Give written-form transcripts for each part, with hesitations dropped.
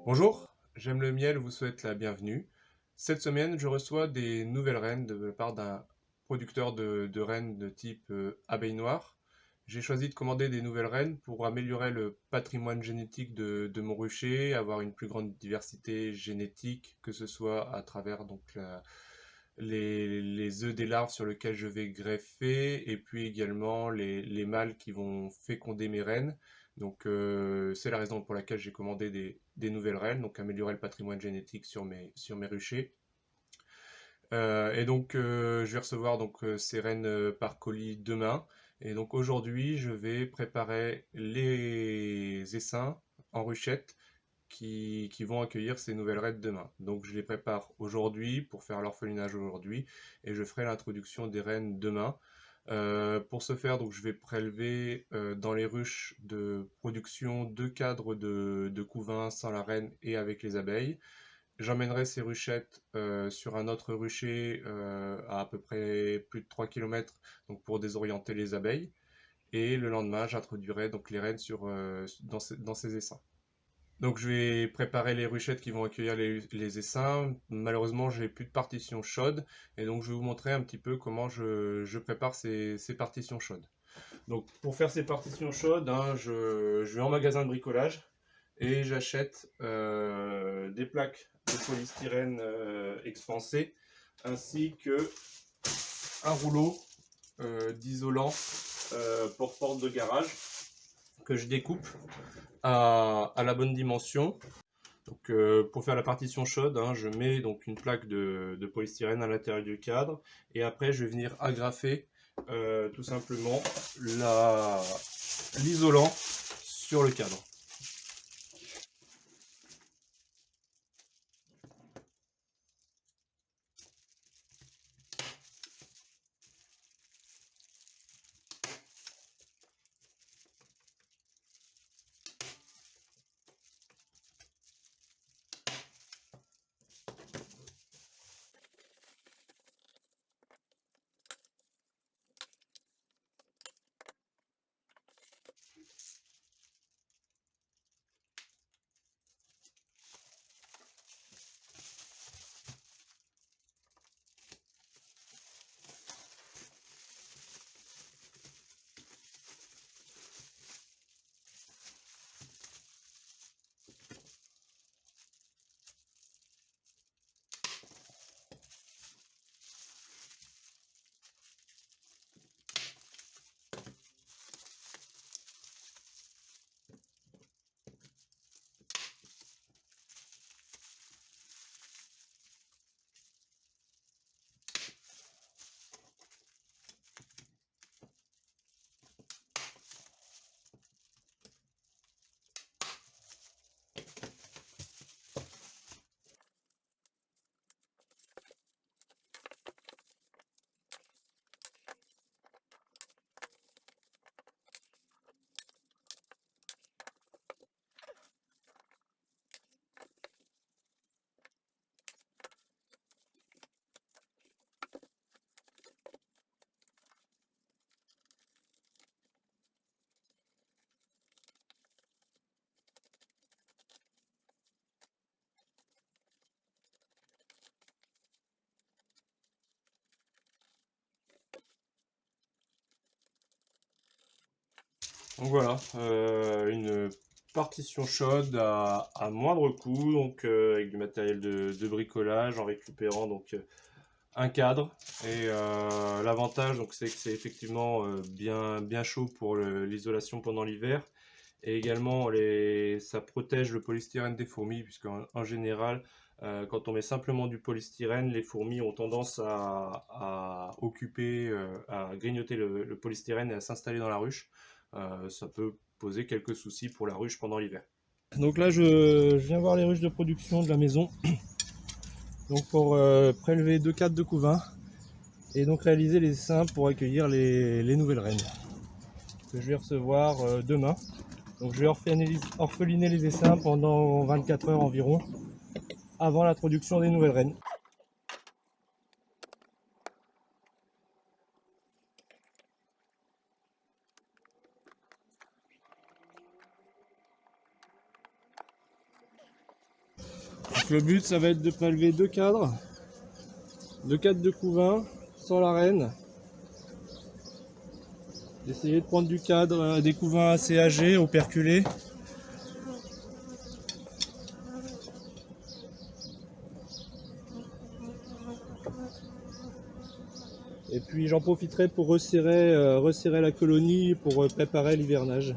Bonjour, J'aime le miel vous souhaite la bienvenue. Cette semaine, je reçois des nouvelles rennes de la part d'un producteur de rennes de type abeille noire. J'ai choisi de commander des nouvelles rennes pour améliorer le patrimoine génétique de mon rucher, avoir une plus grande diversité génétique, que ce soit à travers les œufs des larves sur lesquels je vais greffer, et puis également les mâles qui vont féconder mes rennes. Donc c'est la raison pour laquelle j'ai commandé des nouvelles rennes, donc améliorer le patrimoine génétique sur mes ruchers. Et donc je vais recevoir ces rennes par colis demain. Et donc aujourd'hui je vais préparer les essaims en ruchette qui vont accueillir ces nouvelles rennes demain. Donc je les prépare aujourd'hui pour faire l'orphelinage aujourd'hui et je ferai l'introduction des rennes demain. Pour ce faire, donc, je vais prélever dans les ruches de production deux cadres de couvain sans la reine et avec les abeilles. J'emmènerai ces ruchettes sur un autre rucher à peu près plus de 3 km donc pour désorienter les abeilles. Et le lendemain, j'introduirai donc les reines dans ces essaims. Donc je vais préparer les ruchettes qui vont accueillir les essaims. Malheureusement, j'ai plus de partition chaude et donc je vais vous montrer un petit peu comment je prépare ces partitions chaudes. Donc pour faire ces partitions chaudes, je vais en magasin de bricolage et j'achète des plaques de polystyrène expansé ainsi que un rouleau d'isolant porte-porte de garage que je découpe à la bonne dimension. Donc, pour faire la partition chaude, je mets donc une plaque de polystyrène à l'intérieur du cadre et après je vais venir agrafer tout simplement l'isolant sur le cadre. Donc voilà, une partition chaude à moindre coût, donc avec du matériel de bricolage en récupérant un cadre. Et l'avantage c'est que c'est effectivement bien chaud pour l'isolation pendant l'hiver. Et également, ça protège le polystyrène des fourmis, puisqu'en général, quand on met simplement du polystyrène, les fourmis ont tendance à occuper, à grignoter le polystyrène et à s'installer dans la ruche. Ça peut poser quelques soucis pour la ruche pendant l'hiver. Donc là, je viens voir les ruches de production de la maison donc pour prélever deux cadres de couvain et donc réaliser les essaims pour accueillir les nouvelles reines que je vais recevoir demain. Donc je vais orpheliner les essaims pendant 24 heures environ avant l'introduction des nouvelles reines. le but ça va être de prélever deux cadres de couvain sans la reine. D'essayer de prendre du cadre, des couvains assez âgés, operculés. Et puis j'en profiterai pour resserrer la colonie pour préparer l'hivernage.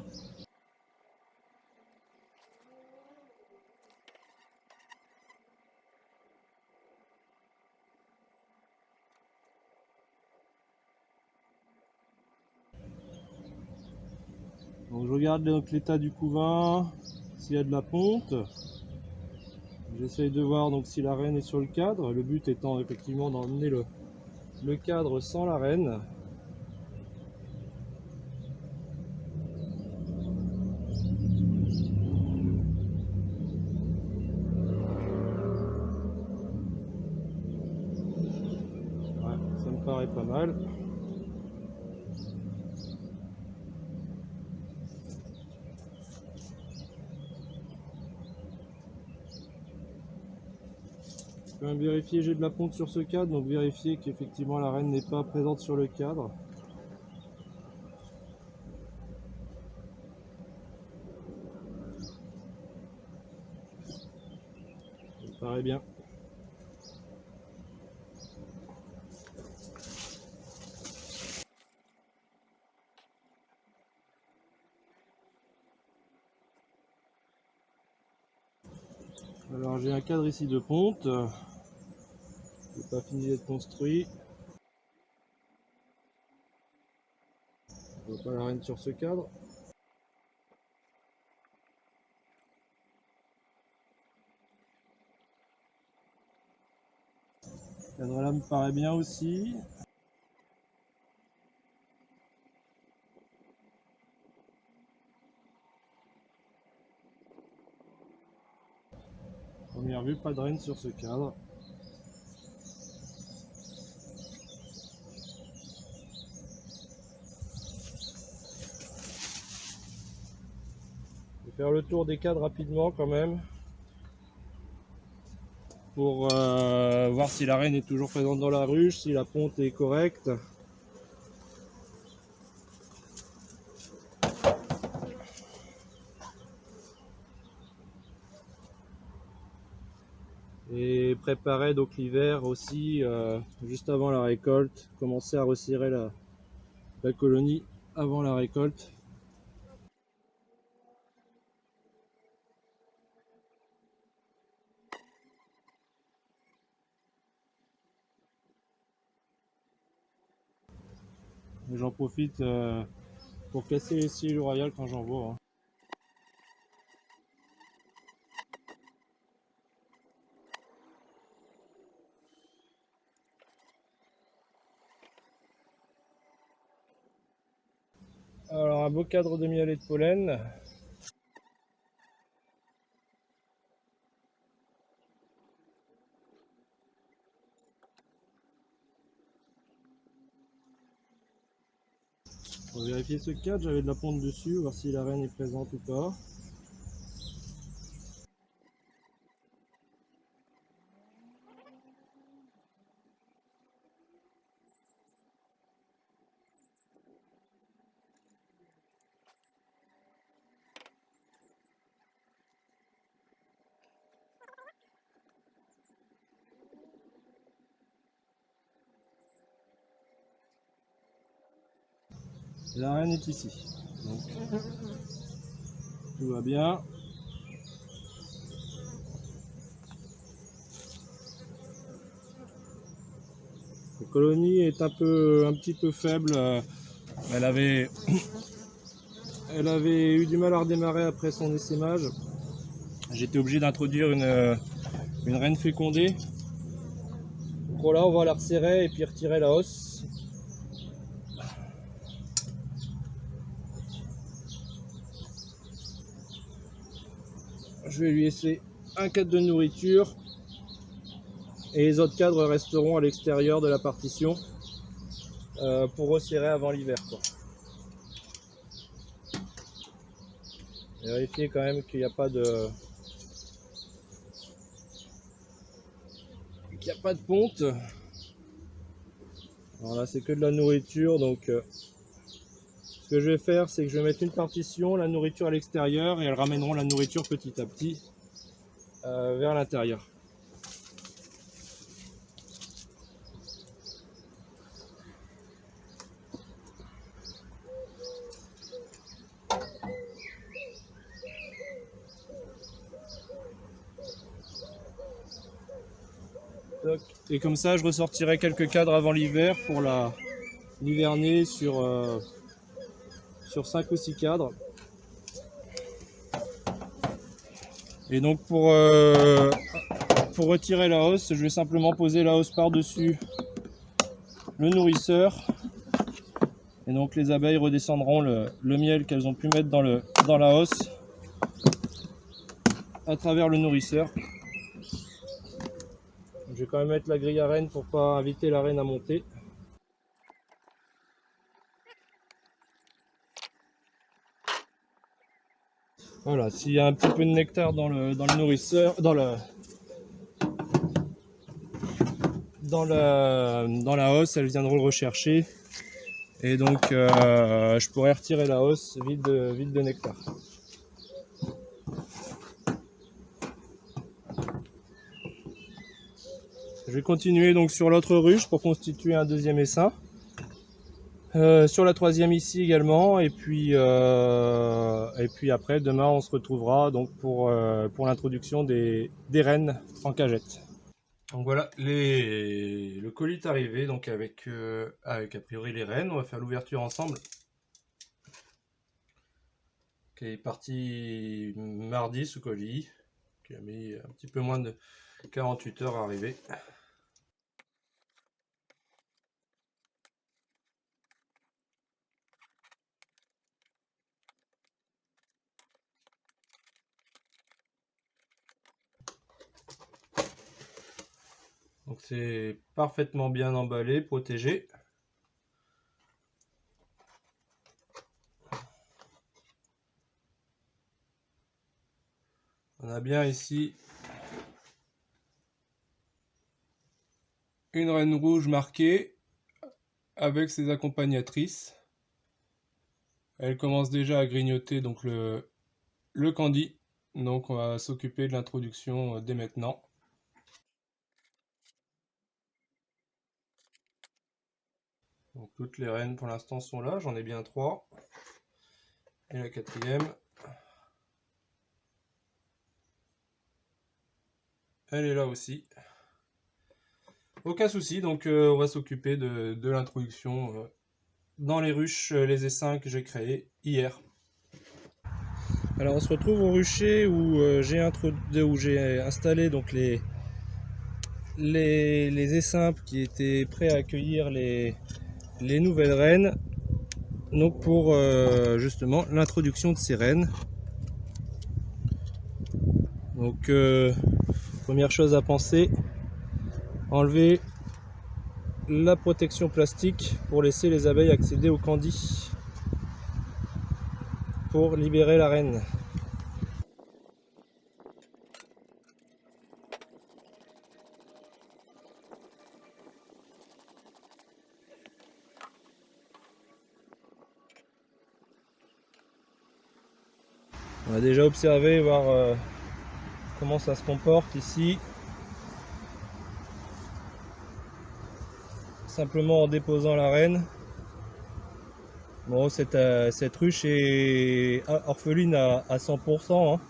Donc je regarde donc l'état du couvain, s'il y a de la ponte. J'essaye de voir donc si la reine est sur le cadre. Le but étant effectivement d'emmener le cadre sans la reine. Ouais, ça me paraît pas mal. Je vais vérifier, j'ai de la ponte sur ce cadre, donc vérifier qu'effectivement la reine n'est pas présente sur le cadre. Ça me paraît bien. Alors j'ai un cadre ici de ponte, qui n'est pas fini d'être construit. On voit pas la reine sur ce cadre. Ce cadre là me paraît bien aussi. Première vue, pas de reine sur ce cadre. Je vais faire le tour des cadres rapidement quand même, pour voir si la reine est toujours présente dans la ruche, si la ponte est correcte. Et préparer donc l'hiver aussi, juste avant la récolte, commencer à resserrer la colonie avant la récolte. J'en profite pour casser les cils royales quand j'en vois. Alors un beau cadre de miel et de pollen. Pour vérifier ce cadre, j'avais de la ponte dessus, voir si la reine est présente ou pas. La reine est ici, donc tout va bien. La colonie est un petit peu faible. Elle avait eu du mal à redémarrer après son essaimage. J'étais obligé d'introduire une reine fécondée. Donc là, on va la resserrer et puis retirer la hausse. Je vais lui laisser un cadre de nourriture et les autres cadres resteront à l'extérieur de la partition pour resserrer avant l'hiver. Vérifier quand même qu'il n'y a pas de qu'il n'y a pas de ponte. Alors là c'est que de la nourriture, donc ce que je vais faire c'est que je vais mettre une partition, la nourriture à l'extérieur, et elles ramèneront la nourriture petit à petit vers l'intérieur. Et comme ça je ressortirai quelques cadres avant l'hiver pour l'hiverner sur 5 ou 6 cadres. Et donc pour retirer la hausse, je vais simplement poser la hausse par-dessus le nourrisseur. Et donc les abeilles redescendront le miel qu'elles ont pu mettre dans la hausse à travers le nourrisseur. Je vais quand même mettre la grille à reine pour pas inviter la reine à monter. Voilà, s'il y a un petit peu de nectar dans le nourrisseur, dans la hausse, elles viendront le rechercher. Et donc je pourrais retirer la hausse vide de nectar. Je vais continuer donc sur l'autre ruche pour constituer un deuxième essaim. Sur la troisième ici également, et puis après demain on se retrouvera donc pour l'introduction des reines en cagette. Donc voilà, le colis est arrivé donc avec a priori les reines. On va faire l'ouverture ensemble. Qui est parti mardi ce colis, qui a mis un petit peu moins de 48 heures à arriver. Donc c'est parfaitement bien emballé, protégé. On a bien ici une reine rouge marquée avec ses accompagnatrices. Elle commence déjà à grignoter donc le candy. Donc on va s'occuper de l'introduction dès maintenant. Donc toutes les reines pour l'instant sont là, j'en ai bien 3. Et la quatrième, elle est là aussi. Aucun souci, donc on va s'occuper de l'introduction dans les ruches, les essaims que j'ai créés hier. Alors on se retrouve au rucher où j'ai installé donc les essaims qui étaient prêts à accueillir les nouvelles reines. Donc pour justement l'introduction de ces reines. Donc première chose à penser, enlever la protection plastique pour laisser les abeilles accéder au candy pour libérer la reine. On va déjà observer, voir comment ça se comporte ici. Simplement en déposant la reine. Bon, cette ruche est orpheline à 100%, hein,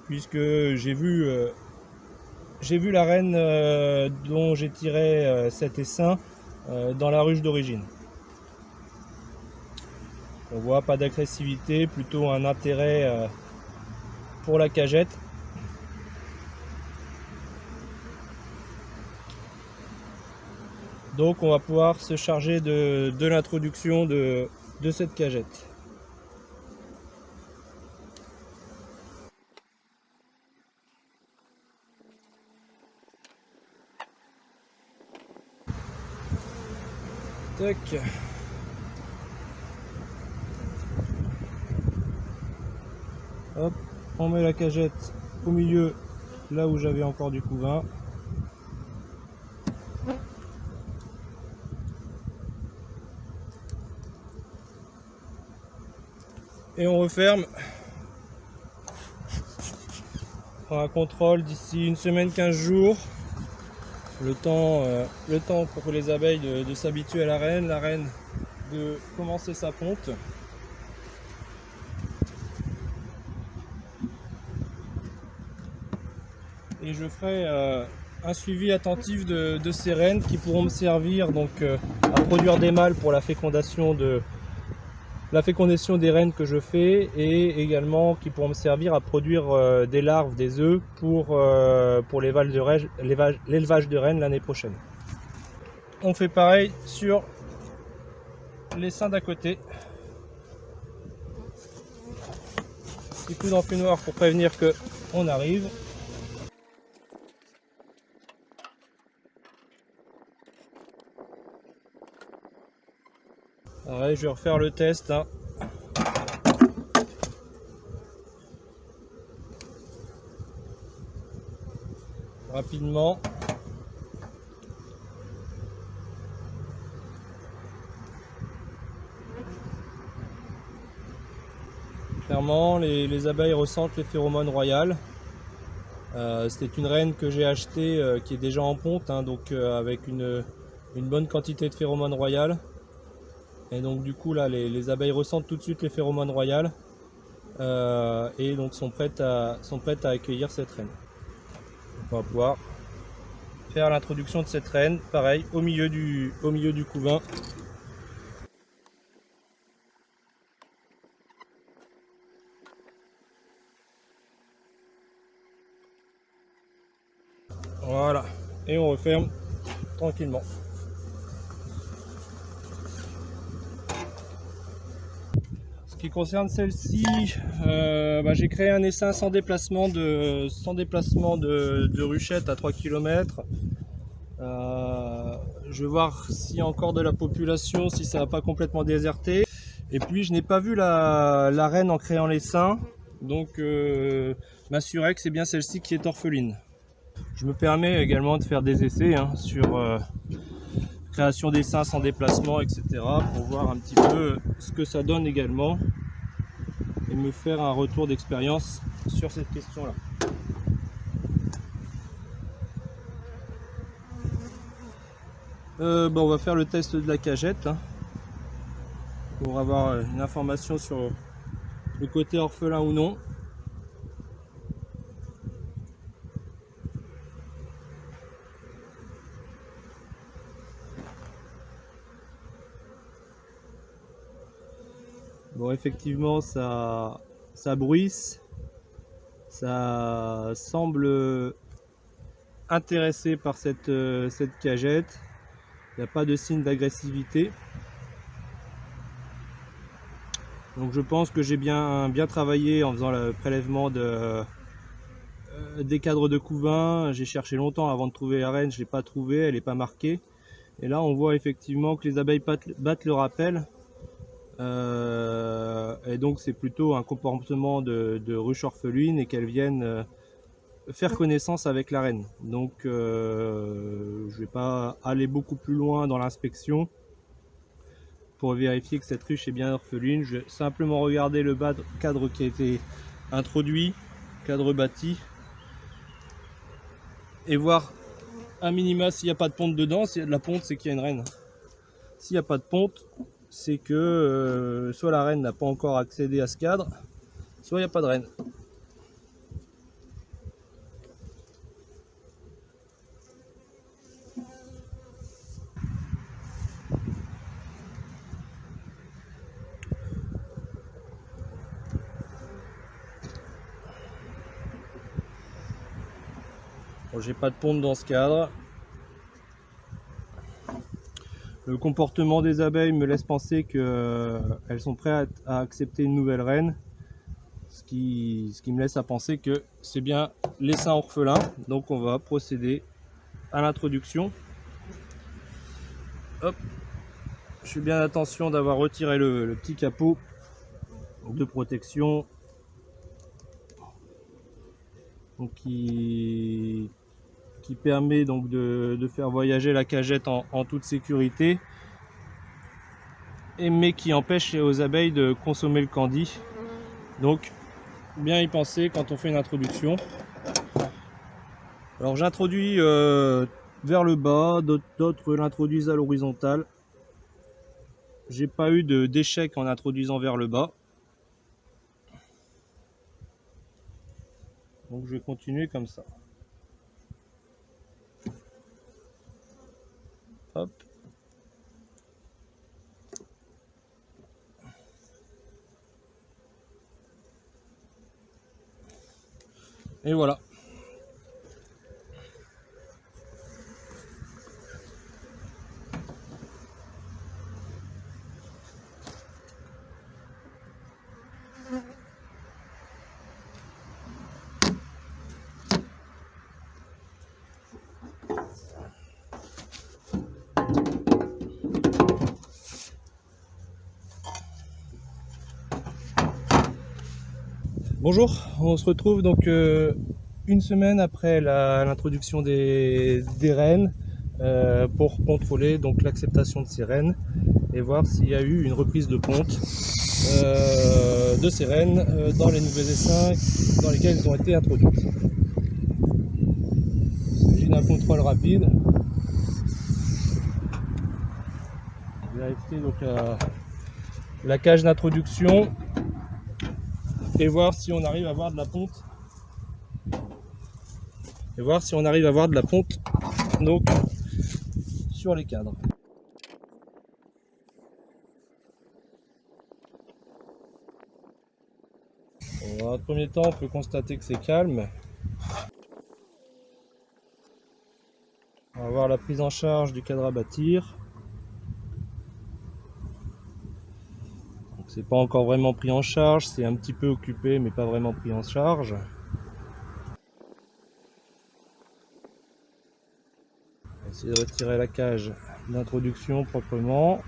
puisque j'ai vu la reine dont j'ai tiré cet essaim dans la ruche d'origine. On voit pas d'agressivité, plutôt un intérêt pour la cagette. Donc on va pouvoir se charger de l'introduction de cette cagette. Tac. Hop, on met la cagette au milieu, là où j'avais encore du couvain. et on referme. On fera un contrôle d'ici une semaine, 15 jours. Le temps pour que les abeilles de s'habituer à la reine de commencer sa ponte. Et je ferai un suivi attentif de ces reines qui pourront me servir donc à produire des mâles pour la fécondation des reines que je fais, et également qui pourront me servir à produire des larves, des œufs pour l'élevage de rennes l'année prochaine. On fait pareil sur les seins d'à côté. Petit coup d'enfumoir pour prévenir que on arrive. Pareil, je vais refaire le test. Rapidement. Clairement, les abeilles ressentent les phéromones royales. C'était une reine que j'ai achetée qui est déjà en ponte, donc avec une bonne quantité de phéromones royales. Et donc du coup là, les abeilles ressentent tout de suite les phéromones royales et donc sont prêtes à accueillir cette reine. On va pouvoir faire l'introduction de cette reine, pareil, au milieu du couvain. Voilà, et on referme tranquillement. Ce qui concerne celle-ci, j'ai créé un essaim sans déplacement de ruchette à 3 km. Je vais voir s'il y a encore de la population, si ça n'a pas complètement déserté. Et puis je n'ai pas vu la reine en créant l'essaim, donc m'assurer que c'est bien celle-ci qui est orpheline. Je me permets également de faire des essais sur création d'essaims sans déplacement, etc. pour voir un petit peu ce que ça donne également et me faire un retour d'expérience sur cette question-là. On va faire le test de la cagette pour avoir une information sur le côté orphelin ou non. Bon, effectivement, ça bruisse, ça semble intéressé par cette cagette. Il n'y a pas de signe d'agressivité. Donc je pense que j'ai bien travaillé en faisant le prélèvement des cadres de couvain. J'ai cherché longtemps avant de trouver la reine, je ne l'ai pas trouvée, elle n'est pas marquée. Et là on voit effectivement que les abeilles battent le rappel. Et donc c'est plutôt un comportement de ruche orpheline et qu'elles viennent faire connaissance avec la reine. Donc je ne vais pas aller beaucoup plus loin dans l'inspection pour vérifier que cette ruche est bien orpheline. Je vais simplement regarder le cadre qui a été introduit, cadre bâti, et voir à minima s'il n'y a pas de ponte dedans. S'il y a de la ponte, c'est qu'il y a une reine. S'il n'y a pas de ponte, c'est que soit la reine n'a pas encore accédé à ce cadre, soit il n'y a pas de reine. Bon, j'ai pas de ponte dans ce cadre. Le comportement des abeilles me laisse penser qu'elles sont prêtes à accepter une nouvelle reine, ce qui me laisse à penser que c'est bien l'essaim orphelin. Donc on va procéder à l'introduction. Hop, je fais bien attention d'avoir retiré le petit capot de protection, donc qui permet donc de faire voyager la cagette en toute sécurité, mais qui empêche aux abeilles de consommer le candy Donc bien y penser quand on fait une introduction. Alors j'introduis vers le bas, d'autres l'introduisent à l'horizontale. J'ai pas eu d'échec en introduisant vers le bas. Donc je vais continuer comme ça. Hop. Et voilà. Bonjour, on se retrouve donc une semaine après l'introduction des rennes pour contrôler donc l'acceptation de ces rennes et voir s'il y a eu une reprise de ponte de ces rennes dans les nouveaux essaims dans lesquels ils ont été introduits. Il s'agit d'un contrôle rapide. Vérifier donc la cage d'introduction et voir si on arrive à avoir de la ponte. Et voir si on arrive à avoir de la ponte donc sur les cadres. Dans un premier temps, on peut constater que c'est calme. On va voir la prise en charge du cadre à bâtir. C'est pas encore vraiment pris en charge, c'est un petit peu occupé mais pas vraiment pris en charge. On va essayer de retirer la cage d'introduction proprement.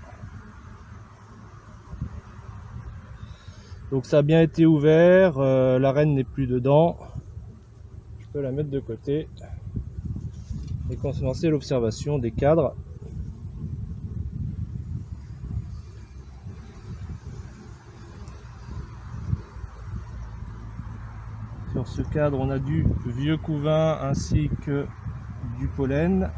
Donc ça a bien été ouvert, la renne n'est plus dedans. Je peux la mettre de côté et commencer l'observation des cadres. Sur ce cadre, on a du vieux couvain ainsi que du pollen.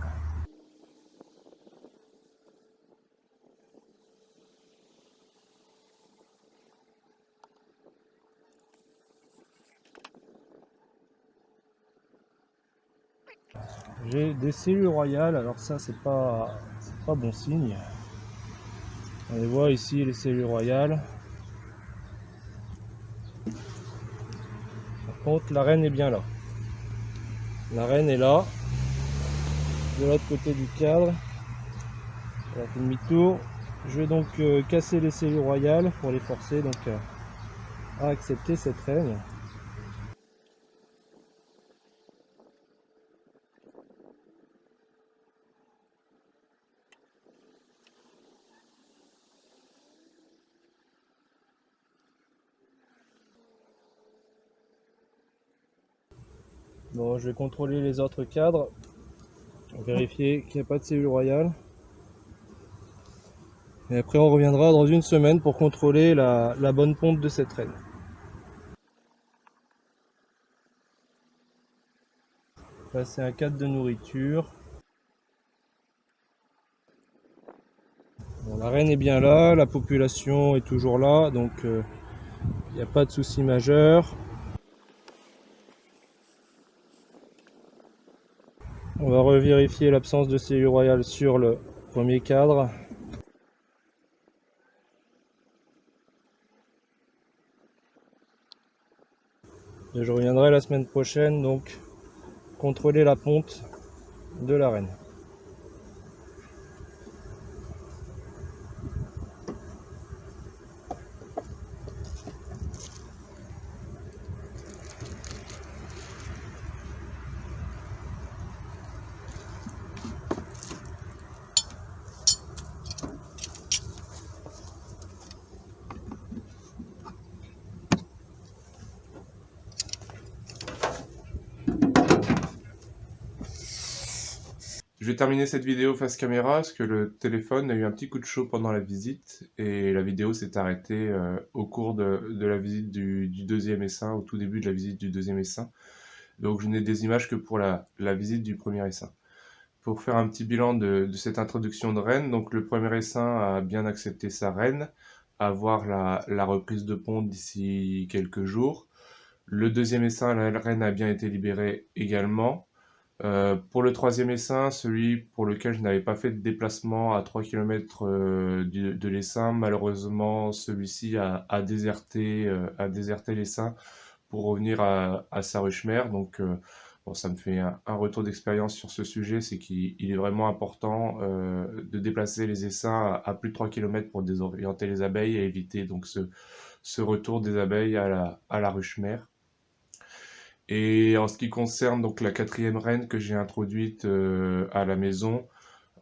J'ai des cellules royales, alors ça c'est pas bon signe. On les voit ici, les cellules royales. Par contre, la reine est bien là. La reine est là, de l'autre côté du cadre. On a fait demi-tour. Je vais donc casser les cellules royales pour les forcer donc à accepter cette reine. Bon, je vais contrôler les autres cadres, vérifier qu'il n'y a pas de cellules royales. Et après on reviendra dans une semaine pour contrôler la bonne ponte de cette reine. Là c'est un cadre de nourriture. Bon, la reine est bien là, la population est toujours là, donc il n'y a pas de souci majeur. On va revérifier l'absence de cellules royales sur le premier cadre. Et je reviendrai la semaine prochaine donc contrôler la ponte de la reine. Je vais terminer cette vidéo face caméra parce que le téléphone a eu un petit coup de chaud pendant la visite et la vidéo s'est arrêtée au cours de la visite du deuxième essaim, au tout début de la visite du deuxième essaim. Donc je n'ai des images que pour la visite du premier essaim. Pour faire un petit bilan de cette introduction de reine, donc le premier essaim a bien accepté sa reine, à voir la reprise de ponte d'ici quelques jours. Le deuxième essaim, la reine a bien été libérée également. Pour le troisième essaim, celui pour lequel je n'avais pas fait de déplacement à 3 km de l'essaim, malheureusement celui-ci a déserté l'essaim pour revenir à sa ruche mère. Donc bon, ça me fait un retour d'expérience sur ce sujet, c'est qu'il est vraiment important de déplacer les essaims à plus de 3 km pour désorienter les abeilles et éviter donc ce retour des abeilles à la ruche mère. Et en ce qui concerne donc la quatrième reine que j'ai introduite à la maison,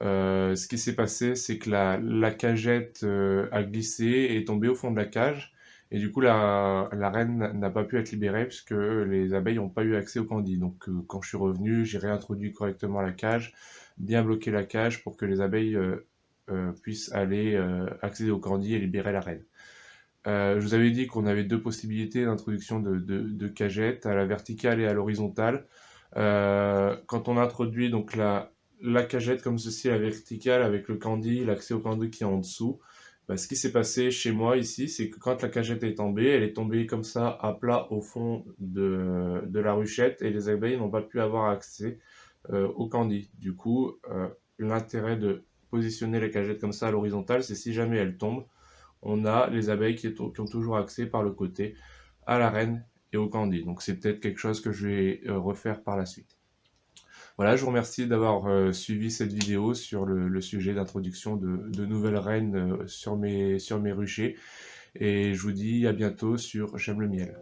ce qui s'est passé, c'est que la cagette a glissé et est tombée au fond de la cage. Et du coup, la reine n'a pas pu être libérée puisque les abeilles n'ont pas eu accès au candy. Donc, quand je suis revenu, j'ai réintroduit correctement la cage, bien bloqué la cage pour que les abeilles puissent aller accéder au candy et libérer la reine. Je vous avais dit qu'on avait deux possibilités d'introduction de cagettes, à la verticale et à l'horizontale. Quand on introduit donc la cagette comme ceci, la verticale, avec le candy, l'accès au candy qui est en dessous, bah, ce qui s'est passé chez moi ici, c'est que quand la cagette est tombée, elle est tombée comme ça à plat au fond de la ruchette et les abeilles n'ont pas pu avoir accès au candy. Du coup, l'intérêt de positionner la cagette comme ça à l'horizontale, c'est si jamais elle tombe, on a les abeilles qui ont toujours accès par le côté à la reine et au candy. Donc c'est peut-être quelque chose que je vais refaire par la suite. Voilà, je vous remercie d'avoir suivi cette vidéo sur le sujet d'introduction de nouvelles reines sur mes ruchers. Et je vous dis à bientôt sur J'aime le miel.